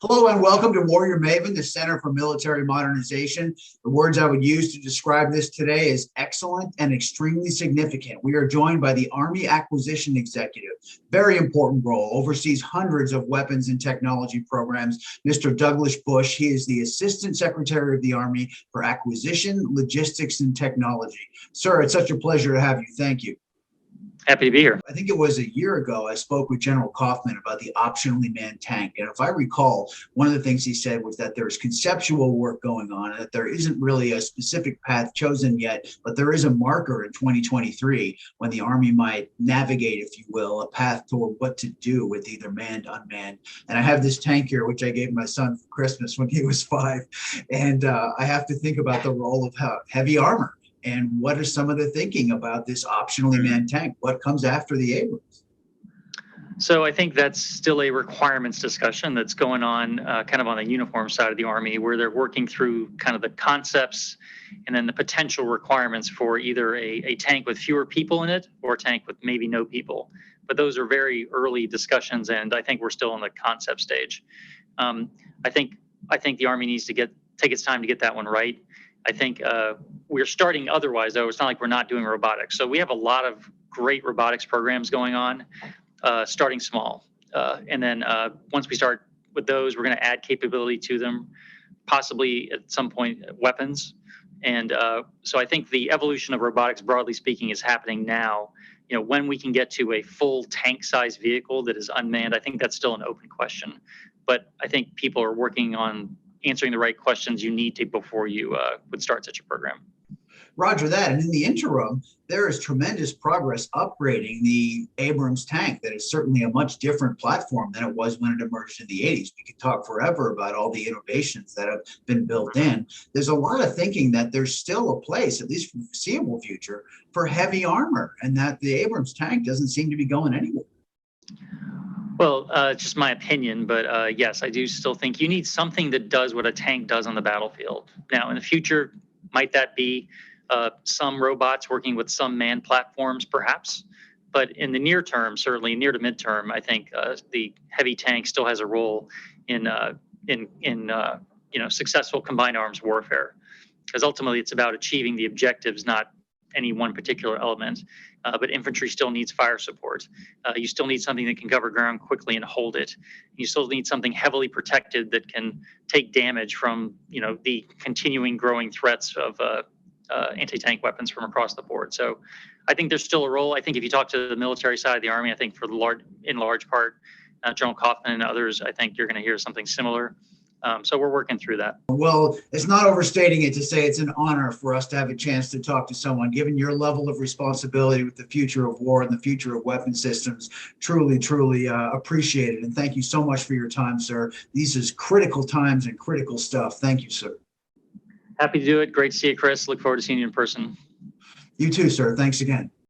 Hello and welcome to Warrior Maven, the Center for Military Modernization. The words I would use to describe this today is excellent and extremely significant. We are joined by the Army Acquisition Executive, very important role, oversees hundreds of weapons and technology programs, Mr. Douglas Bush. He is the Assistant Secretary of the Army for Acquisition, Logistics, and Technology. Sir, it's such a pleasure to have you. Thank you. Happy to be here. I think it was a year ago, I spoke with General Kaufman about the optionally manned tank. And if I recall, one of the things he said was that there's conceptual work going on and that there isn't really a specific path chosen yet, but there is a marker in 2023 when the Army might navigate, if you will, a path toward what to do with either manned, unmanned. And I have this tank here, which I gave my son for Christmas when he was 5. And I have to think about the role of heavy armor. And what is some of the thinking about this optionally manned tank? What comes after the Abrams? So I think that's still a requirements discussion that's going on kind of on the uniform side of the Army, where they're working through kind of the concepts and then the potential requirements for either a tank with fewer people in it or a tank with maybe no people. But those are very early discussions, and I think we're still in the concept stage. I think the Army needs to take its time to get that one right. I think we're starting otherwise, though. It's not like we're not doing robotics. So we have a lot of great robotics programs going on, starting small. And then once we start with those, we're going to add capability to them, possibly at some point weapons. And so I think the evolution of robotics, broadly speaking, is happening now. You know, when we can get to a full tank-sized vehicle that is unmanned, I think that's still an open question. But I think people are working on answering the right questions you need to before you would start such a program. Roger that. And in the interim, there is tremendous progress upgrading the Abrams tank. That is certainly a much different platform than it was when it emerged in the 80s. We could talk forever about all the innovations that have been built in. There's a lot of thinking that there's still a place, at least for the foreseeable future, for heavy armor, and that the Abrams tank doesn't seem to be going anywhere. Well, it's just my opinion, but yes, I do still think you need something that does what a tank does on the battlefield. Now, in the future, might that be some robots working with some manned platforms, perhaps? But in the near term, certainly near to midterm, I think the heavy tank still has a role in successful combined arms warfare, because ultimately it's about achieving the objectives, not any one particular element. But infantry still needs fire support. You still need something that can cover ground quickly and hold it. You still need something heavily protected that can take damage from, the continuing growing threats of anti-tank weapons from across the board. So I think there's still a role. I think if you talk to the military side of the Army, I think in large part, General Kaufman and others, I think you're going to hear something similar. So we're working through that. Well, it's not overstating it to say it's an honor for us to have a chance to talk to someone, given your level of responsibility with the future of war and the future of weapon systems. Truly, truly appreciated. And thank you so much for your time, sir. These is critical times and critical stuff. Thank you, sir. Happy to do it. Great to see you, Chris. Look forward to seeing you in person. You too, sir. Thanks again.